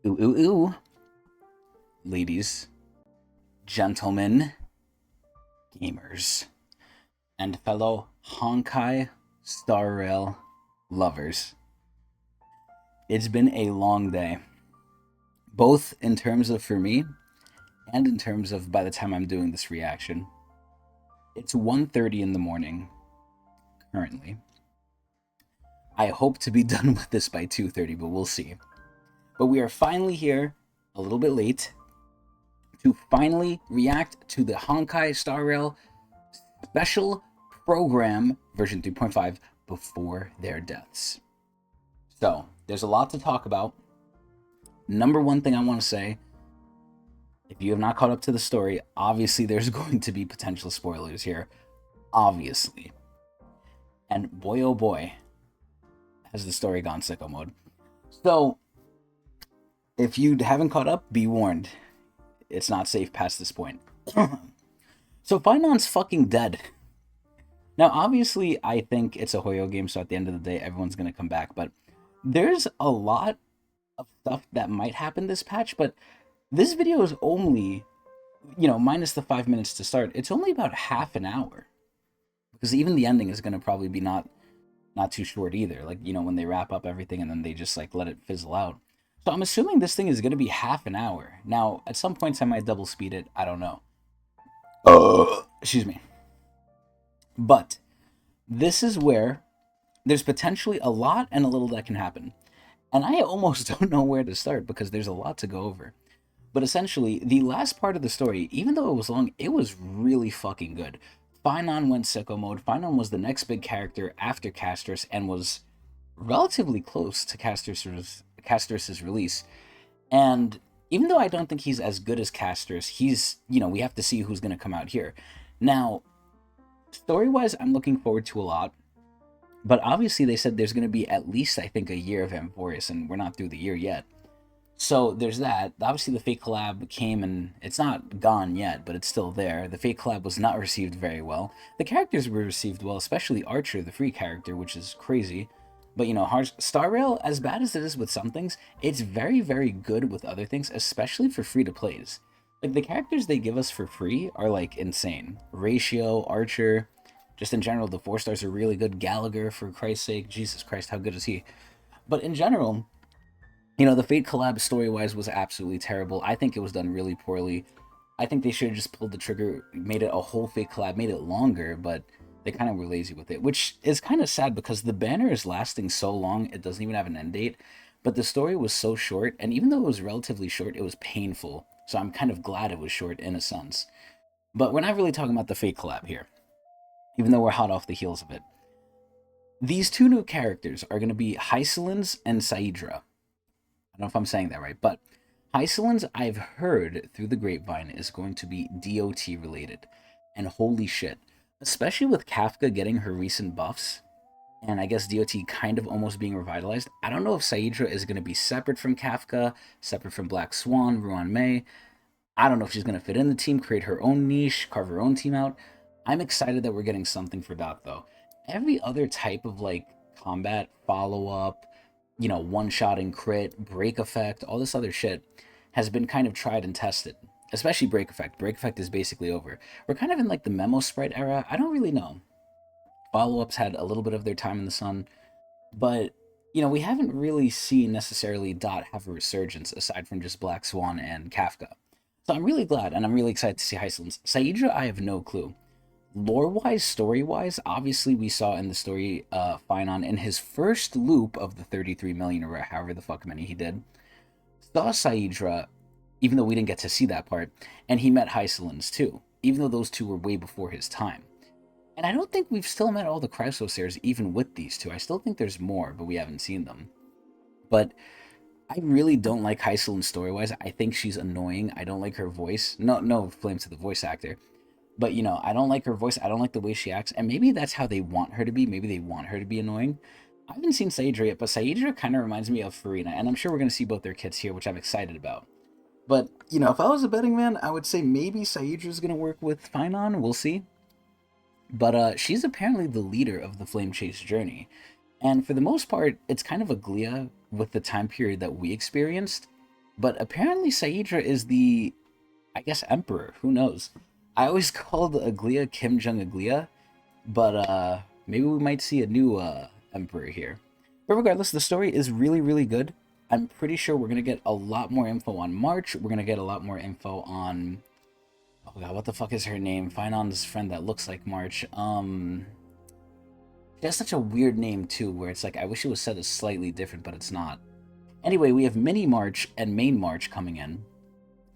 Ooh, ooh, ooh. Ladies, gentlemen, gamers, and fellow Honkai Star Rail lovers. It's been a long day, both in terms of for me and in terms of by the time I'm doing this reaction. It's 1:30 in the morning currently. I hope to be done with this by 2:30, but we'll see. But we are finally here, a little bit late, to finally react to the Honkai Star Rail special program version 3.5 before their deaths. So, there's a lot to talk about. Number one thing I want to say, if you have not caught up to the story, obviously there's going to be potential spoilers here. Obviously. And boy oh boy, has the story gone sicko mode. So, if you haven't caught up, be warned. It's not safe past this point. So, Finon's fucking dead. Now, obviously, I think it's a Hoyo game, so at the end of the day, everyone's going to come back. But there's a lot of stuff that might happen this patch, but this video is only, minus the 5 minutes to start, it's only about half an hour. Because even the ending is going to probably be not too short either. Like, when they wrap up everything and then they just, let it fizzle out. So I'm assuming this thing is going to be half an hour. Now, at some points I might double speed it. I don't know. Excuse me. But this is where there's potentially a lot and a little that can happen. And I almost don't know where to start because there's a lot to go over. But essentially, the last part of the story, even though it was long, it was really fucking good. Finon went sicko mode. Finon was the next big character after Castris and was relatively close to Castris' release. And even though I don't think he's as good as Castris, he's, we have to see who's going to come out here. Now, story-wise, I'm looking forward to a lot. But obviously, they said there's going to be at least, I think, a year of Amphorius, and we're not through the year yet. So there's that. Obviously, the Fate collab came, and it's not gone yet, but it's still there. The Fate collab was not received very well. The characters were received well, especially Archer, the free character, which is crazy. But, Star Rail, as bad as it is with some things, it's very, very good with other things, especially for free-to-plays. Like, the characters they give us for free are, insane. Ratio, Archer, just in general, the 4-stars are really good. Gallagher, for Christ's sake, Jesus Christ, how good is he? But in general, the Fate collab story-wise was absolutely terrible. I think it was done really poorly. I think they should have just pulled the trigger, made it a whole Fate collab, made it longer, but they kind of were lazy with it, which is kind of sad because the banner is lasting so long, it doesn't even have an end date, but the story was so short, and even though it was relatively short, it was painful, so I'm kind of glad it was short in a sense. But we're not really talking about the Fate collab here, even though we're hot off the heels of it. These two new characters are going to be Hysolins and Saidra. I don't know if I'm saying that right, but Hysolins, I've heard through the grapevine, is going to be DOT related. And holy shit, especially with Kafka getting her recent buffs, and I guess DOT kind of almost being revitalized, I don't know if Saidra is going to be separate from Kafka, separate from Black Swan, Ruan Mei. I don't know if she's going to fit in the team, create her own niche, carve her own team out. I'm excited that we're getting something for that, though. Every other type of, combat, follow-up, one-shot and crit, break effect, all this other shit has been kind of tried and tested. Especially break effect. Break effect is basically over. We're kind of in, the Memo Sprite era. I don't really know. Follow-ups had a little bit of their time in the sun. But, we haven't really seen necessarily Dot have a resurgence aside from just Black Swan and Kafka. So I'm really glad, and I'm really excited to see Hysolins. Saidra, I have no clue. Lore-wise, story-wise, obviously we saw in the story Finon in his first loop of the 33 million, or however the fuck many he did, saw Saidra, even though we didn't get to see that part, and he met Hysolins too, even though those two were way before his time. And I don't think we've still met all the Chrysosairs even with these two. I still think there's more, but we haven't seen them. But I really don't like Hysolin story-wise. I think she's annoying. I don't like her voice. No flame to the voice actor. But, I don't like her voice. I don't like the way she acts. And maybe that's how they want her to be. Maybe they want her to be annoying. I haven't seen Saidra yet, but Saidra kind of reminds me of Farina. And I'm sure we're going to see both their kits here, which I'm excited about. But, if I was a betting man, I would say maybe Saidra's going to work with Finon. We'll see. But she's apparently the leader of the Flame Chase journey. And for the most part, it's kind of a Glia with the time period that we experienced. But apparently Saidra is the, I guess, emperor. Who knows? I always called Aglia Kim Jong Aglia, but maybe we might see a new emperor here. But regardless, the story is really, really good. I'm pretty sure we're gonna get a lot more info on March. We're gonna get a lot more info on, oh god, what the fuck is her name? Finon's friend that looks like March. She has such a weird name too, where it's like I wish it was said as slightly different, but it's not. Anyway, we have Mini March and Main March coming in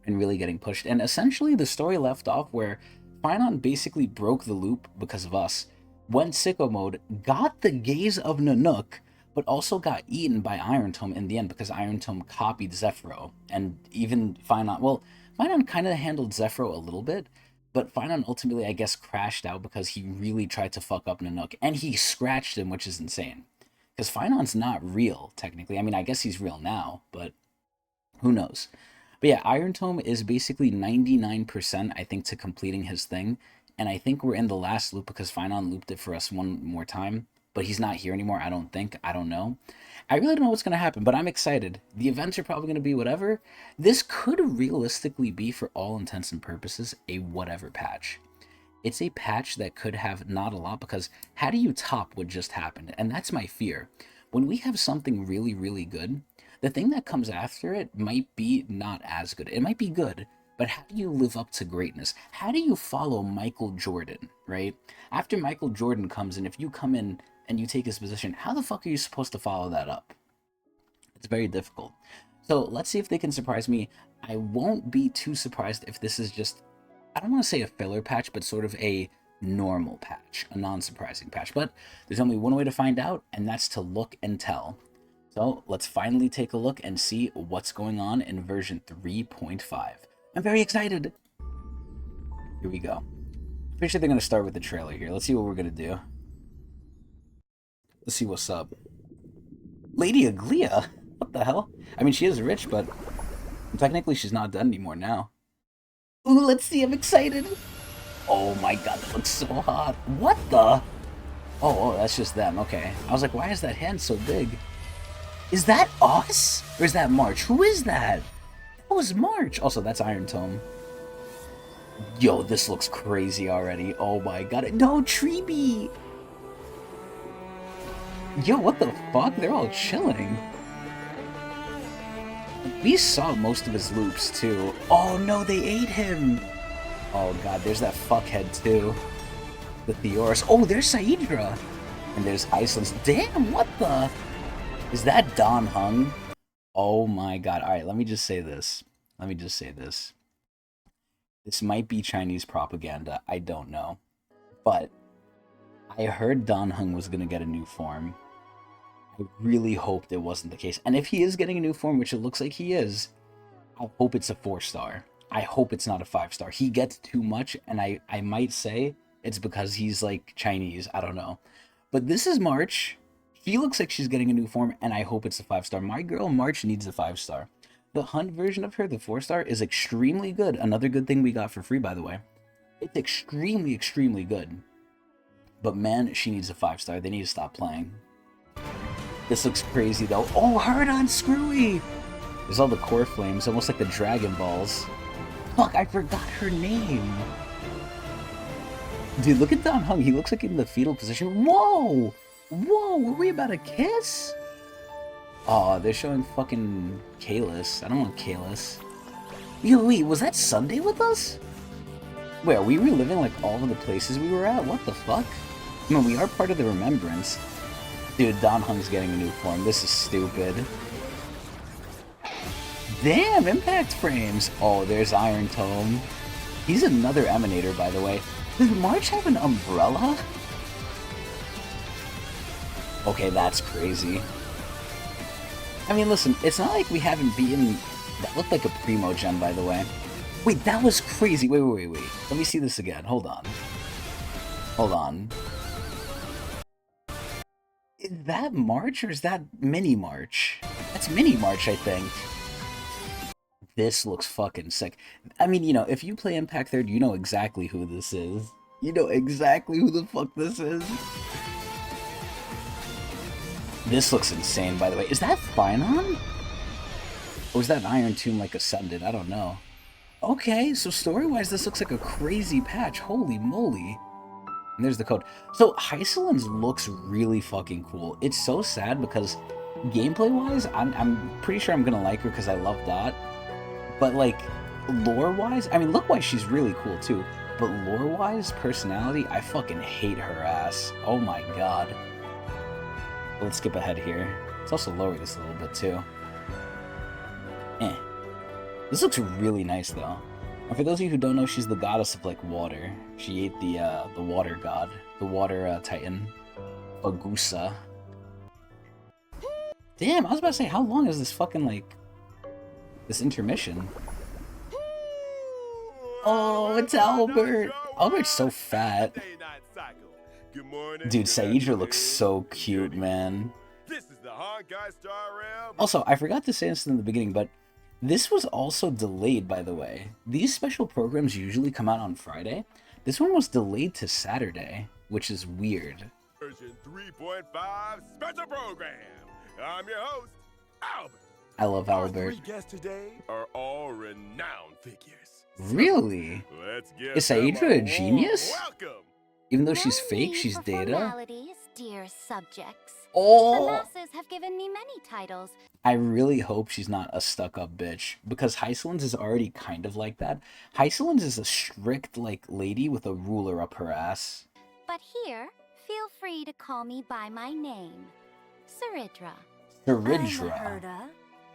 and really getting pushed. And essentially, the story left off where Finon basically broke the loop because of us, went sicko mode, got the gaze of Nanook, but also got eaten by Iron Tome in the end because Iron Tome copied Zephyro. And even Finon, well, Finon kind of handled Zephyro a little bit, but Finon ultimately, I guess, crashed out because he really tried to fuck up Nanook. And he scratched him, which is insane. Because Finon's not real, technically. I mean, I guess he's real now, but who knows? But yeah, Iron Tome is basically 99%, I think, to completing his thing. And I think we're in the last loop because Finon looped it for us one more time. But he's not here anymore, I don't think. I don't know. I really don't know what's going to happen, but I'm excited. The events are probably going to be whatever. This could realistically be, for all intents and purposes, a whatever patch. It's a patch that could have not a lot, because how do you top what just happened? And that's my fear. When we have something really, really good, the thing that comes after it might be not as good. It might be good, but how do you live up to greatness? How do you follow Michael Jordan, right? After Michael Jordan comes in, if you come in and you take his position, how the fuck are you supposed to follow that up? It's very difficult. So let's see if they can surprise me. I won't be too surprised if this is just, I don't want to say a filler patch, but sort of a normal patch, a non-surprising patch. But there's only one way to find out, and that's to look and tell. So let's finally take a look and see what's going on in version 3.5. I'm very excited. Here we go. Pretty sure they're going to start with the trailer here. Let's see what we're going to do. Let's see what's up. Lady Aglia? What the hell? I mean, she is rich, but technically she's not dead anymore now. Ooh, let's see, I'm excited. Oh my god, that looks so hot. What the? Oh, that's just them, okay. I was like, why is that hand so big? Is that us? Or is that March? Who is that? That was March. Also, that's Iron Tome. Yo, this looks crazy already. Oh my god. No, Treeby! Yo, what the fuck? They're all chilling. We saw most of his loops, too. Oh no, they ate him! Oh god, there's that fuckhead, too. The Theoris. Oh, there's Saidra! And there's Iceland's. Damn, what the? Is that Don Hung? Oh my god. Alright, let me just say this. This might be Chinese propaganda. I don't know. But I heard Don Hung was going to get a new form. I really hoped it wasn't the case. And if he is getting a new form, which it looks like he is, I hope it's a 4-star. I hope it's not a 5-star. He gets too much, and I might say it's because he's, like, Chinese. I don't know. But this is March. She looks like she's getting a new form, and I hope it's a 5-star. My girl, March, needs a 5-star. The Hunt version of her, the 4-star, is extremely good. Another good thing we got for free, by the way. It's extremely, extremely good. But man, she needs a 5-star. They need to stop playing. This looks crazy, though. Oh, Hard on Screwy! There's all the core flames, almost like the Dragon Balls. Fuck, I forgot her name. Dude, look at Don Hung. He looks like in the fetal position. Whoa! Whoa, were we about to kiss? Oh, they're showing fucking Kalis. I don't want Kalis. Yo, wait, was that Sunday with us? Wait, are we reliving, like, all of the places we were at? What the fuck? No, we are part of the Remembrance. Dude, Don Hung's getting a new form. This is stupid. Damn, impact frames! Oh, there's Iron Tome. He's another Emanator, by the way. Does March have an umbrella? Okay, that's crazy. I mean, listen, it's not like we haven't beaten... That looked like a Primo Gen, by the way. Wait, that was crazy. Wait. Let me see this again. Hold on. Is that March, or is that Mini March? That's Mini March, I think. This looks fucking sick. I mean, you know, if you play Impact Third, you know exactly who this is. You know exactly who the fuck this is. This looks insane, by the way. Is that Finon? Or is that Iron Tomb like ascended? I don't know. Okay, so story-wise, this looks like a crazy patch. Holy moly. And there's the code. So Hycelin's looks really fucking cool. It's so sad because gameplay-wise, I'm pretty sure I'm gonna like her because I love Dot. But like lore-wise, I mean, look-wise, she's really cool too. But lore-wise, personality, I fucking hate her ass. Oh my god. Let's skip ahead here. Let's also lower this a little bit too. This looks really nice though. And for those of you who don't know, she's the goddess of like water. She ate the water god, the water titan, Agusa. Damn, I was about to say, how long is this fucking like this intermission? Oh, it's Albert. Albert's so fat. Dude, Saidra looks so cute, man. Also, I forgot to say this in the beginning, but this was also delayed, by the way. These special programs usually come out on Friday. This one was delayed to Saturday, which is weird. Version 3.5 special program. I'm your host, Albert. I love Albert. Our 3 guests today are all renowned figures. Really? Let's give Is Saidra a genius? Welcome. Even though she's fake, she's Data? Dear subjects. Oh! The masses have given me many titles. I really hope she's not a stuck-up bitch, because Hycelin's is already kind of like that. Hycelin's is a strict, like, lady with a ruler up her ass. But here, feel free to call me by my name. Saridra. Saridra. I'm Herda.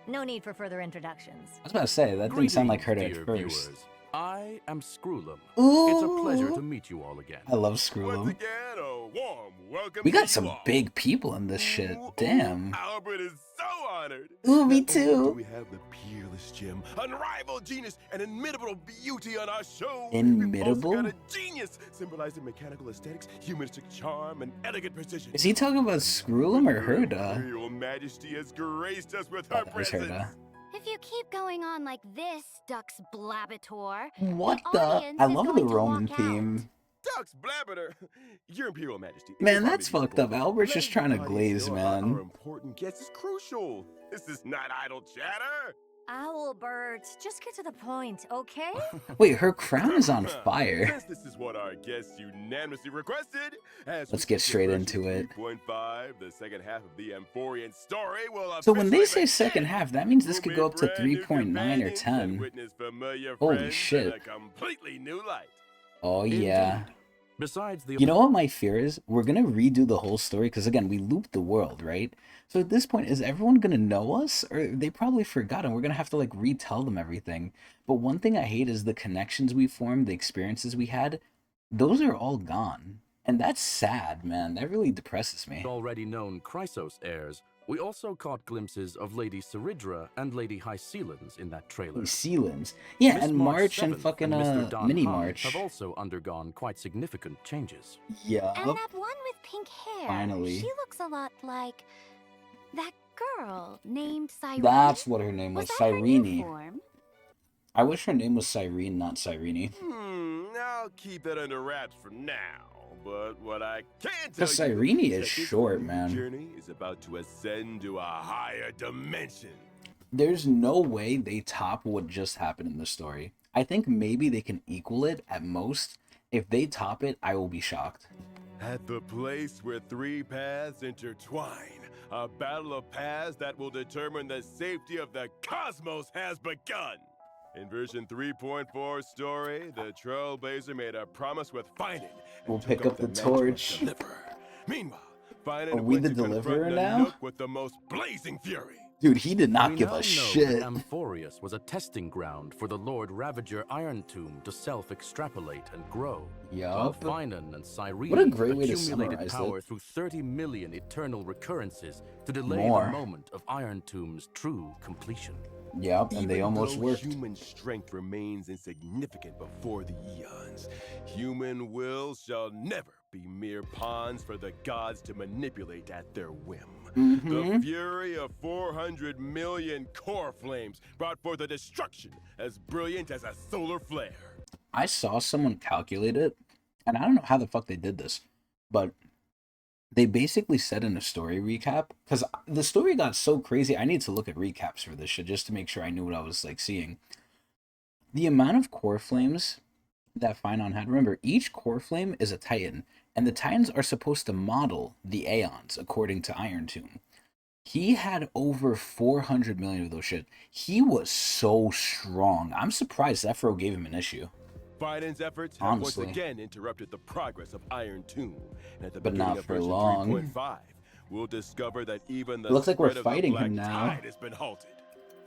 No need for further introductions. I was about to say, that didn't sound like Herda Greetings, at dear first. viewers. I am Screwlum. Ooh. It's a pleasure to meet you all again. I love Once Screwlum. again, a warm welcome We to got some you all. big people in this shit. Ooh, Damn. Albert is so honored. Ooh, me Not only do too. we have the peerless gem, unrivaled genius, and inimitable beauty on our show. Inimitable? We've also got a genius symbolizing mechanical aesthetics, humanistic charm, and elegant precision. Is he talking about Screwlum or Her Herda? Imperial Majesty has graced us with Oh, her that was presence. Herda. If you keep going on like this, Dux Blabator, What the the? audience I is love the going to Roman walk theme. Dux Blabberter, Your Imperial Majesty. it Man, can that's hardly be fucked up. spoken. Albert's just trying to Letting the glaze, audience know man. Our important guest is crucial. This is not idle chatter. Albert, just get to the point, okay? Wait, her crown is on fire. Since this is what our guests unanimously requested, as Let's we get straight version into it. 3.5, the second half of the Amphorian story will So when they officially say second begin. half, that means this We'll could meet go up to brand new 3.9 or companions and 10. witness familiar Holy friends shit. in a completely new light. Oh yeah. Indeed. Besides the You know what my fear is? We're gonna redo the whole story, because again, we looped the world, right? So at this point, is everyone gonna know us? Or they probably forgot, and we're gonna have to like retell them everything. But one thing I hate is the connections we formed, the experiences we had, those are all gone. And that's sad, man. That really depresses me. already known Chrysos heirs, we also caught glimpses of Lady Saridra and Lady Hycelin's in that trailer. Sealins. Yeah, Miss and March and 7th fucking Mr. Don Mini Hahn March. have also undergone quite significant changes. Yeah. And that one with pink hair. Finally. She looks a lot like that girl named Cyrene. That's what her name was, that her new Cyrene. form? I wish her name was Cyrene, not Cyrene. I'll keep that under wraps for now. But what I can tell Because you Cyrene is is that this short, new man. journey is about to ascend to a higher dimension. There's no way they top what just happened in the story. I think maybe they can equal it at most. If they top it, I will be shocked. At the place where 3 paths intertwine, a battle of paths that will determine the safety of the cosmos has begun. In version 3.4 story, the Trailblazer made a promise with Finan. and We'll took pick up the mantle of torch. Deliverer. Meanwhile, Finan Are we went the to confront Deliverer the now? Nook with the most blazing fury. Dude, he did not We give now a know shit. that Amphorius was a testing ground for the Lord Ravager Iron Tomb to self-extrapolate and grow. Yup. While Finan and Cyrene What a great way to accumulated summarize power it. through 30 million eternal recurrences to delay More. the moment of Iron Tomb's true completion. Yup, and they Even almost though worked. Human strength remains insignificant before the eons. Human will shall never be mere pawns for the gods to manipulate at their whim. The Mm-hmm. fury of 400 million core flames brought forth a destruction as brilliant as a solar flare. I saw someone calculate it, and I don't know how the fuck they did this, but they basically said in a story recap, because the story got so crazy, I need to look at recaps for this shit just to make sure I knew what I was like seeing. The amount of core flames that Finon had, remember, each core flame is a titan, and the titans are supposed to model the aeons according to Iron Tomb. He had over 400 million of those shit. He was so strong. I'm surprised Zephyro gave him an issue. Finon's efforts have once again interrupted the progress of Iron Tomb, and at the beginning of version 3.5, we'll discover that even the looks like we're spread of the fighting black him now. tide has been halted.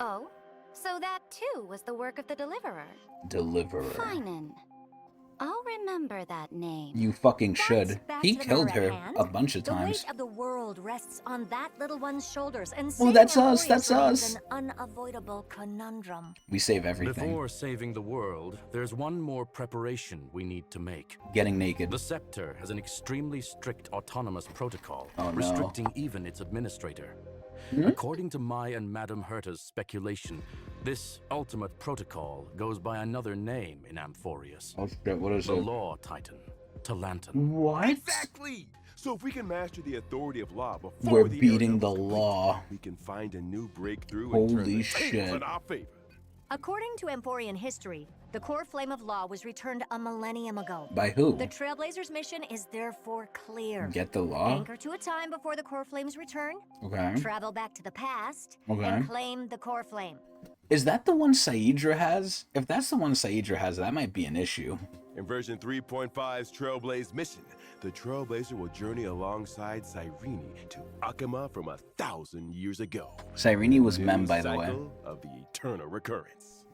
Oh, so that too was the work of the Deliverer. Deliverer. Finon. I'll remember that name. You fucking should. But back He to the killed matter her at hand. a bunch of The times. weight of the world rests on that little one's shoulders, and Oh, that's saving us, Emporius that's remains us. an unavoidable conundrum. We save everything. Before saving the world, there's one more preparation we need to make. Getting naked. The Scepter has an extremely strict autonomous protocol, Oh, no. restricting even its administrator. According to my and Madame Herta's speculation, this ultimate protocol goes by another name in Amphorius. Oh shit, what is The it? Law Titan, Talantan. What? Exactly! So if we can master the authority of law before We're the era beating the is complete, law. we can find a new breakthrough and turn Holy the tables shit. in our favor. According to Emporian history, the core flame of law was returned a millennium ago. By who? The Trailblazers' mission is therefore clear. Get the law? Anchor to a time before the core flame's return, Okay. travel back to the past, Okay. and claim the core flame. Is that the one Saidra has? If that's the one Saidra has, that might be an issue. In version 3.5's Trailblaze mission, the Trailblazer will journey alongside Cyrene to Akama from 1,000 years ago. Cyrene was New mem, by the way. cycle of the eternal recurrence.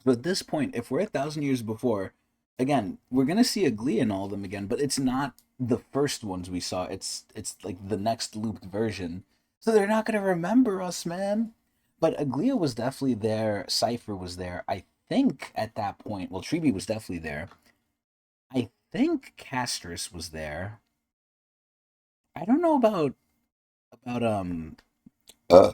But at this point, if we're 1,000 years before, again, we're gonna see Aglia and all of them again, but it's not the first ones we saw. It's like the next looped version. So they're not gonna remember us, man. But Aglia was definitely there. Cypher was there. I think at that point, well, Tribi was definitely there. I think Castris was there. I don't know about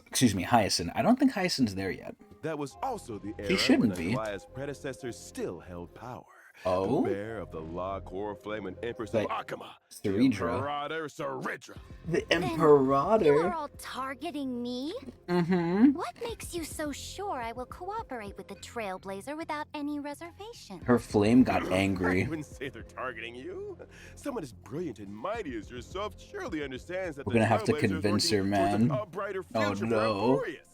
excuse me, Hyacinth. I don't think Hyacinth's there yet. That was also the era He shouldn't when be. Aglaya's predecessors still held power. Oh? The bear of the Law Core Flame and Empress Like, of Akama, Ceridra. Imperator Ceridra. The You are Imperator. all targeting me? Mm-hmm. What makes you so sure I will cooperate with the Trailblazer without any reservation? Her flame got I angry. wouldn't say they're targeting you. Someone as brilliant and mighty as yourself surely understands that We're the gonna have to Trailblazer is convince her, working towards man. a brighter Oh, future for no. Emporius.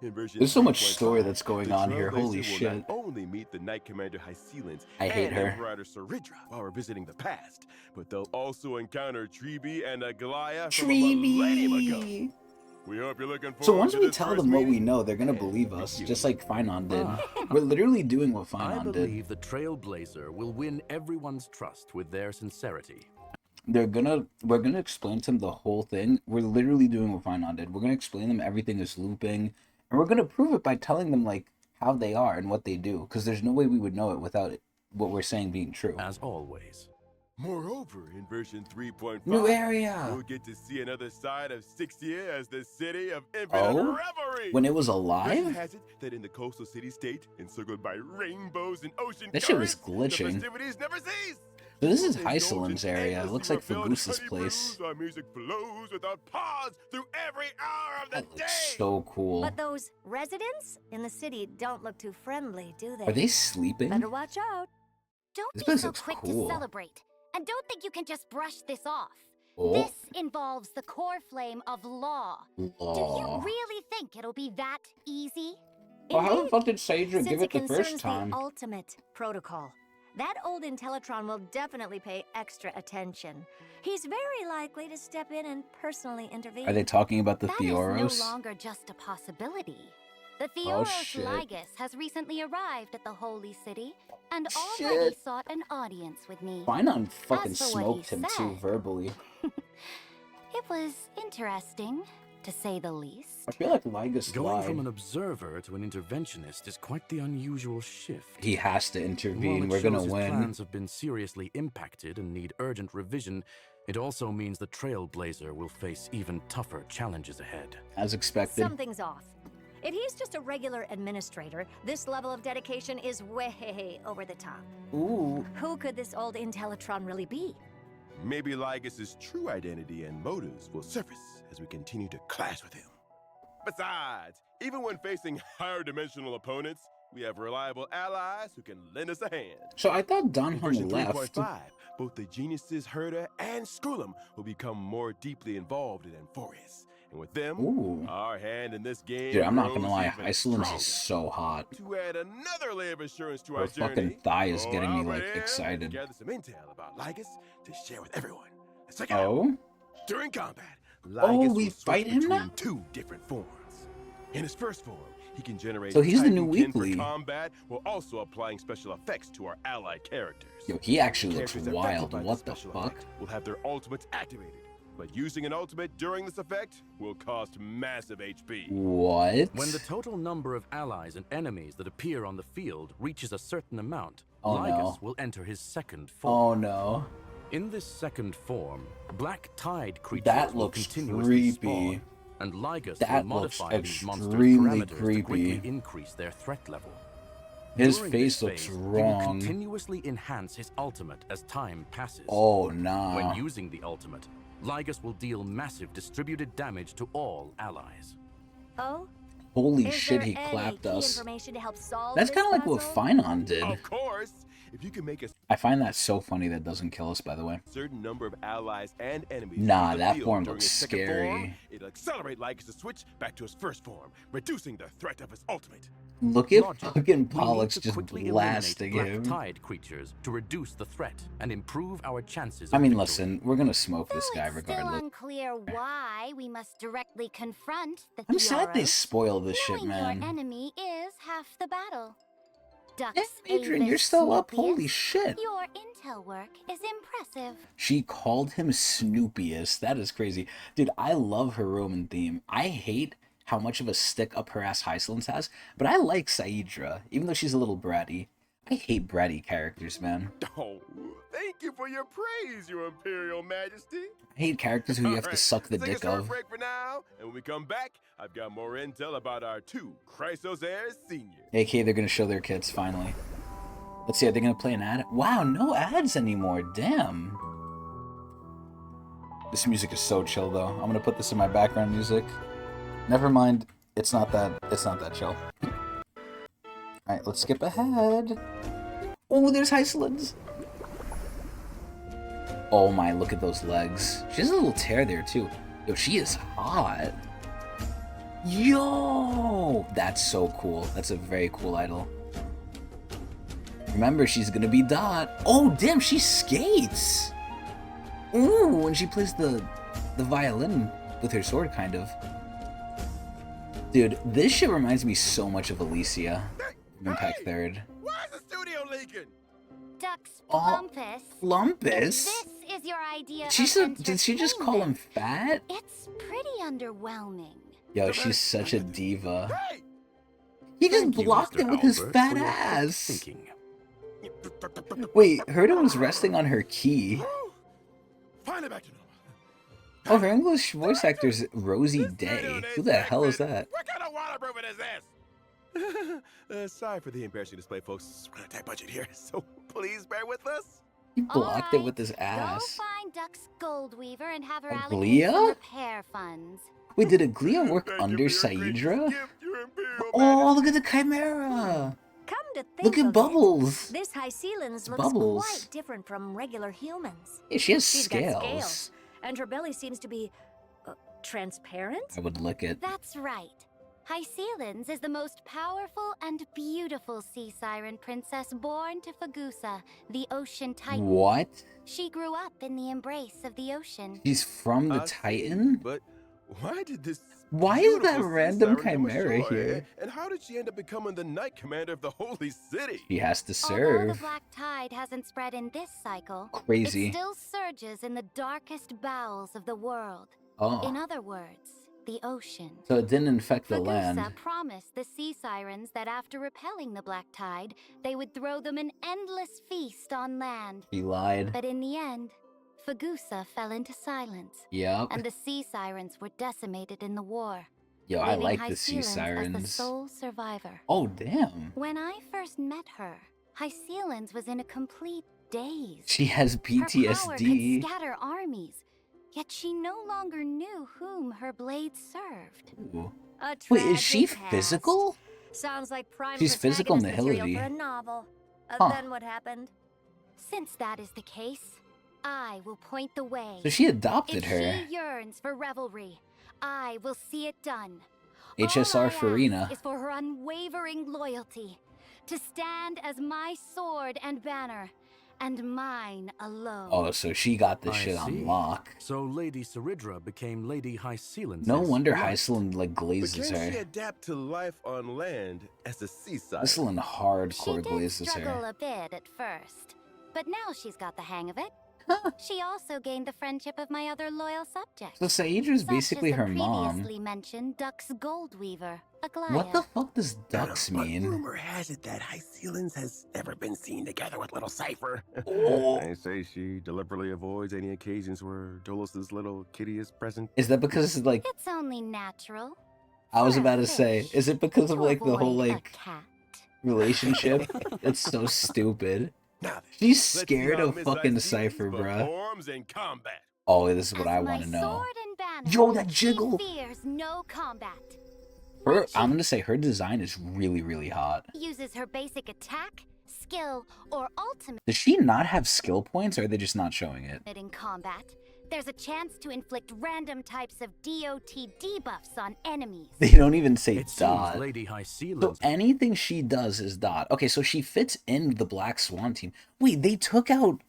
In version There's so much 3.5, story that's going the on here, Trailblazer holy will shit. Not only meet the Knight Commander Hycelins I hate and her. Imperator Ceridra while revisiting the past, but they'll also encounter Tribi and Aglaya from a millennium ago. Tribi. We hope you're looking forward So once to we this tell first them what we meeting. know, they're gonna believe us, just like Finon did. We're literally doing what I Finon did. believe the Trailblazer will win everyone's trust with their sincerity. We're gonna explain to them the whole thing. We're literally doing what Finon did. We're gonna explain them everything is looping, and we're gonna prove it by telling them like how they are and what they do. Because there's no way we would know it without what we're saying being true. As always. Moreover, in version 3.5, New area. we'll get to see another side of Sixtia as the city of infinite Oh? revelry. When it was Legend alive? has it that in the coastal city-state, encircled by rainbows and ocean That shit was currents, glitching. the festivities never cease. So this is Indulge in Hycelin's area. It looks like endlessly Fagusa's fulfilled place. honey brews, our music flows without pause through every hour of the That day. looks so cool. But those residents in the city don't look too friendly, do they? Are they sleeping? Better watch out. Don't This be place so looks quick cool. to celebrate. And don't think you can just brush this off. Oh, This involves the core flame of law. Do you law. really think it'll be that easy? Well, how the Indeed, fuck did Saidra Since give it it the first concerns time? the ultimate protocol, that old Intellitron will definitely pay extra attention. He's very likely to step in and personally intervene. Are they talking about the That is Theoros? no longer just a possibility. The Oh, Theoros shit. Ligus has recently arrived at the Holy City and Shit. already sought an audience with me. Finon fucking As for what he smoked him too said- verbally. It was interesting, to say the least. I feel like Ligus Going lied. from an observer to an interventionist is quite the unusual shift. He has to While intervene. it We're gonna shows his win. plans have been seriously impacted and need urgent revision, it also means the Trailblazer will face even tougher challenges ahead. As expected. Something's off. If he's just a regular administrator, this level of dedication is way over the top. Ooh. Who could this old Intellitron really be? Maybe Lygus' true identity and motives will surface as we continue to clash with him. Besides, even when facing higher dimensional opponents, we have reliable allies who can lend us a hand. So I thought In Donham version left. 3.5, both the geniuses Herta and Skrullum will become more deeply involved in Amphorius. And with them, Ooh. our hand in this game Dude, I'm not gonna grows lie, even Iceland's stronger. is so hot. To add another layer of assurance to Her our fucking journey, thigh is go getting me, out like, right here excited. and gather some intel about Lygus to share with everyone. Let's check it out. Oh? During combat, Oh, Lygus we will switch fight him between now? two different forms. In his first form, he can generate So he's the new Titan kin for Weekly. combat while also applying special effects to our allied characters. Yo, he actually looks Characters affected wild. by this What the special fuck? effect will have their ultimates activated, but using an ultimate during this effect will cost massive HP. What? When the total number of allies and enemies that appear on the field reaches a certain amount, Oh, Lygus no. will enter his second form. Oh no. In this second form, black tide creatures That will looks continuously creepy. spawn, and Lygus That will looks modify these monsters' extremely parameters to creepy. greatly increase their threat level. His During face this looks phase, He will wrong. continuously enhance his ultimate as time passes. Oh nah. When using the ultimate, Lygus will deal massive distributed damage to all allies. Oh? Holy Is shit, there he any clapped key us. information to help solve That's this kind of like what puzzle? Finon did. Of course, if you can make a I find that so funny that doesn't kill us, by the way. certain number of allies and enemies Nah, in the that field form during looks his second scary. form, it'll accelerate Lygus' switch back to his first form, reducing the threat of his ultimate. Look at Logic. fucking We need Pollux to just quickly blasting eliminate him. black tide creatures to reduce the threat and improve our chances of I mean, victory. listen, we're gonna smoke this Though guy it's regardless. still unclear why we must directly confront the I'm sad they Theoros. spoil this shit, Knowing man. your enemy is half the battle. Yeah, Dux Adrian, you're Avis still up. Snoopius, Holy shit. Your intel work is impressive. She called him Snoopius. That is crazy. Dude, I love her Roman theme. I hate how much of a stick up her ass Hyslins has, but I like Saidra, even though she's a little bratty. I hate bratty characters, man. Oh, thank you for your praise, Your Imperial Majesty. I hate characters who you have to Alright, suck the let's take dick a short of. break for now, and when we come back, I've got more intel about our two Chrysos heirs senior. AK, they're gonna show their kids finally. Let's see, are they gonna play an ad? Wow, no ads anymore. Damn. This music is so chill though. I'm gonna put this in my background music. Never mind. It's not that chill. Alright, let's skip ahead. Oh, there's Hyslins. Oh my, look at those legs. She has a little tear there too. Yo, she is hot. Yo! That's so cool. That's a very cool idol. Remember, she's gonna be Dot. Oh, damn, she skates! Ooh, and she plays the violin with her sword, kind of. Dude, this shit reminds me so much of Alicia from Impact Third. Why is the studio leaking? Dux Oh, Plumpus. Lumpus? If this is your idea She of said, did she just call him entertainment, fat? It's pretty underwhelming. Yo, she's such a diva. Hey! He just Thank you, blocked Mr. it with his Albert, fat for your quick ass. thinking. Wait, Herta was resting on her key. Finally back to normal. Oh, her English voice actor is Rosie Day. Who the hell is that? What kind of waterproofing is this? Sorry for the embarrassing display, folks. We're on a tight budget here, so please bear with us. He blocked it Alright, with his ass. Go find Dux Goldweaver and have her Aglia? allocate some repair funds. Wait, did Aglia work Thank you under for your gracious Saidra? gift, Your Imperial Oh, look at the Chimera! Come to think Look at of Bubbles! it, this Hycelens looks Bubbles. quite different from regular humans. Yeah, she has She's got scales. scales, and her belly seems to be transparent. I would lick it. That's right. Hycelens is the most powerful and beautiful sea siren princess born to Fagusa, the ocean titan. What? She grew up in the embrace of the ocean. She's from the I see, Titan? But why did this Why is that beautiful sea random siren come chimera ashore, here? And how did she end up becoming the Knight Commander of the Holy City? She has to Although the serve. black tide hasn't spread in this cycle, Crazy. it still surges in the darkest bowels of the world. Oh, In other words, the ocean. so it didn't infect the Fagusa land. promised the sea sirens that after repelling the black tide, they would throw them an endless feast on land. She lied. But in the end, Fagusa fell into silence, Yup. and the sea sirens were decimated in the war. Yo, I leaving like the sea Hycelens as the sirens. sole survivor. Oh, damn. When I first met her, Hycelens was in a complete days. She has Her power PTSD. could scatter armies, yet she no longer knew whom her blades served. Ooh. A Wait, is she tragic past. physical? Sounds like prime She's physical protagonist material nihility. for a novel. Huh. Then what happened? Since that is the case, I will point the way. So she adopted if her. she yearns for revelry, I will see it done. HSR All I Farina. ask is for her unwavering loyalty, to stand as my sword and banner, and mine alone. Oh, so she got this I shit see. on lock. So Lady Saridra became Lady Hysealin's No wonder wife. Hyselin like But glazes can she her. adapt to life on land as a seaside? Hyselin She hardcore did glazes struggle her. a bit at first, but now she's got the hang of it. She also gained the friendship of my other loyal subjects. So Saidra's such basically as the her mom. previously mentioned Dux Goldweaver, Aglaya. What the fuck does ducks But mean? rumor has it that Hysealins has never been seen together with little Cypher. Oh. They say she deliberately avoids any occasions where Dolus's little kitty is present. Is that because like It's only natural. I was for a about to say? fish Is it because of to like the whole avoid a like cat. relationship? It's so stupid. Now then, She's let's see scared how of Miss fucking Hysealins Cypher, bruh. performs in combat. Oh, this is what As I my want to know. sword and banner, Yo, that she jiggle. fears no combat. Her, I'm gonna say her design is really, really hot. Uses her basic attack, skill, or ultimate Does she not have skill points, or are they just not showing it? in combat. There's a chance to inflict random types of DOT debuffs on enemies. They don't even say It seems dot. Lady So Hysealin's anything she does is dot. Okay, so she fits in the Black Swan team. Wait, they took out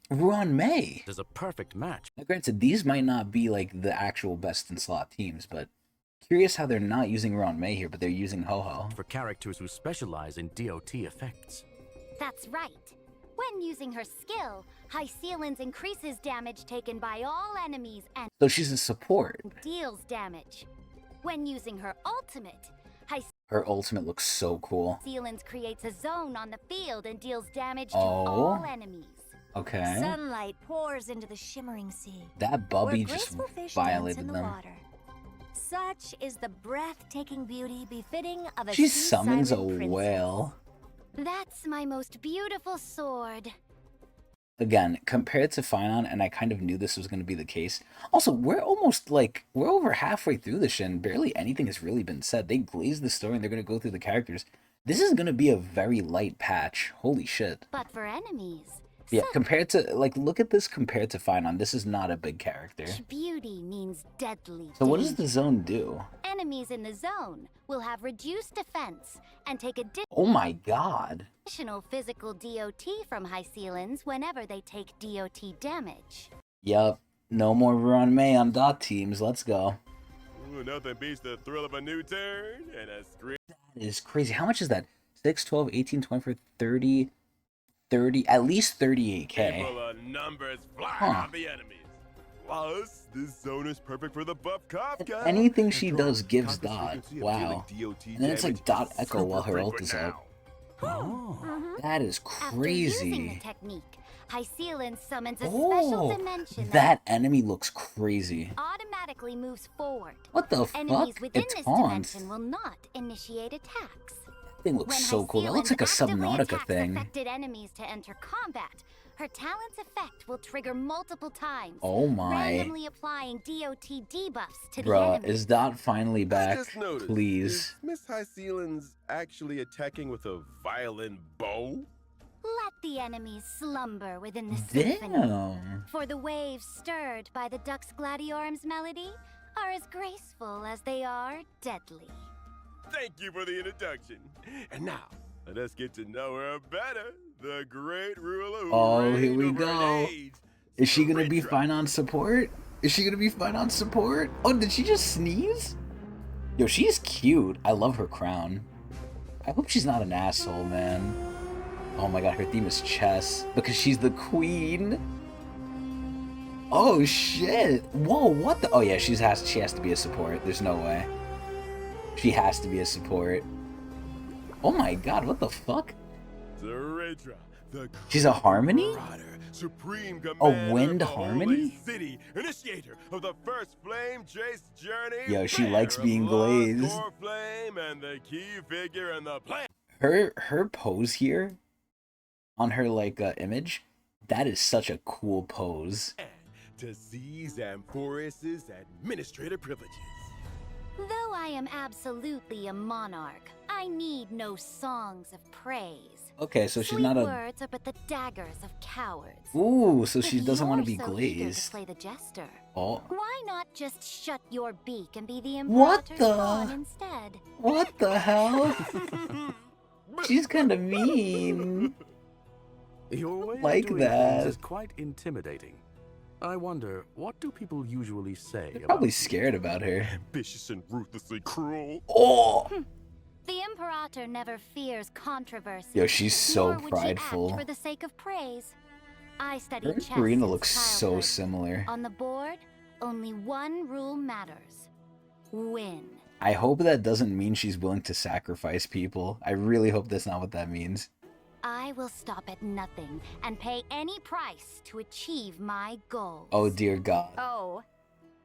Ruan May. is a perfect match Now, granted, these might not be like the actual best in slot teams, but curious how they're not using Ruan May here, but they're using Ho-Ho. for characters who specialize in DOT effects. That's right. When using her skill, Hysealins increases damage taken by all enemies and So she's a support. deals damage. When using her ultimate, Her ultimate looks so cool. Hysealins creates a zone on the field and deals damage to Oh. all enemies. Okay. Sunlight pours into the shimmering sea. That where Bubby just graceful fish dance violated in the them. water. Such is the breathtaking beauty befitting of a She sea summons a siren princess. whale. That's my most beautiful sword. Again, compared to Finon, and I kind of knew this was going to be the case. Also, we're over halfway through this shit, and barely anything has really been said. They glazed the story, and they're going to go through the characters. This is going to be a very light patch. Holy shit. But for enemies, Yeah, such compared to, like, look at this compared to Finon. This is not a big character. beauty means deadly. So what does danger. the zone do? Enemies in the zone will have reduced defense and take Oh my god. additional physical DOT from Hysealins whenever they take DOT damage. Yup. No more Ruan May on dot teams. Let's go. Ooh, nothing beats the thrill of a new turn and a scream. That is crazy. How much is that? 6, 12, 18, 24, 30, 30, at least 38k. Full of numbers flying Huh. off the enemies. Plus, this zone is perfect for the buff Kafka. Anything she And does Kafka's gives dot. frequency of Wow. dealing DOT And then it's like damage dot is echo while super her ult frequent is up. now. Oh. That is After using the crazy. technique, Hysealins summons a special Oh, dimension that enemy looks crazy. automatically moves forward. What the Enemies fuck? within It this taunts. dimension will not initiate attacks. That thing looks When so cool. That looks like a Hysealins actively Subnautica attacks thing. affected enemies to enter combat, her talent's effect will trigger multiple times, Oh my. randomly applying DOT debuffs to the Bruh, enemy. is Dot finally I back? just noticed, Please. Is Miss Hysealins actually attacking with a violin bow? Let the enemies slumber within the symphony. Damn. For the waves stirred by the Dux Gladiorum's melody are as graceful as they are deadly. Thank you for the introduction. And now, let us get to know her better. The great ruler who Oh, here reigned we over an go. age, Is she gonna be Saridra. fine on support? Is she gonna be fine on support? Oh, did she just sneeze? Yo, she's cute. I love her crown. I hope she's not an asshole, man. Oh my god, her theme is chess because she's the queen. Oh shit! Whoa, what the? Oh yeah, she has to be a support. There's no way. She has to be a support. Oh my god, what the fuck? Saridra, the She's a harmony? Marauder, supreme A commander wind of the Holy harmony? City, initiator of the first flame chase journey. Yo, she bearer likes of being Lost glazed. Core flame and the key figure in the plan. Her pose here on her like image, that is such a cool pose. To seize Amphoris's administrative privileges. Though I am absolutely a monarch, I need no songs of praise. Okay, so she's Sweet not a. words are but the daggers of cowards. Ooh, so But she doesn't want to be you're so eager to glazed. play the jester. Oh, Why not just shut your beak and be the What Imperator's the- pawn instead? what the hell? She's kind of mean. Your way Like of doing that. things is quite intimidating. I wonder, what do people usually say They're about probably you? scared about her. Ambitious and ruthlessly cruel. Oh, The Imperator never fears controversy. yo, she's so nor would prideful. She act for the sake of praise. I studied Her and chess Karina since looks so childhood. similar. On the board, only one rule matters. Win. I hope that doesn't mean she's willing to sacrifice people. I really hope that's not what that means. I will stop at nothing and pay any price to achieve my goals. Oh dear God. Oh,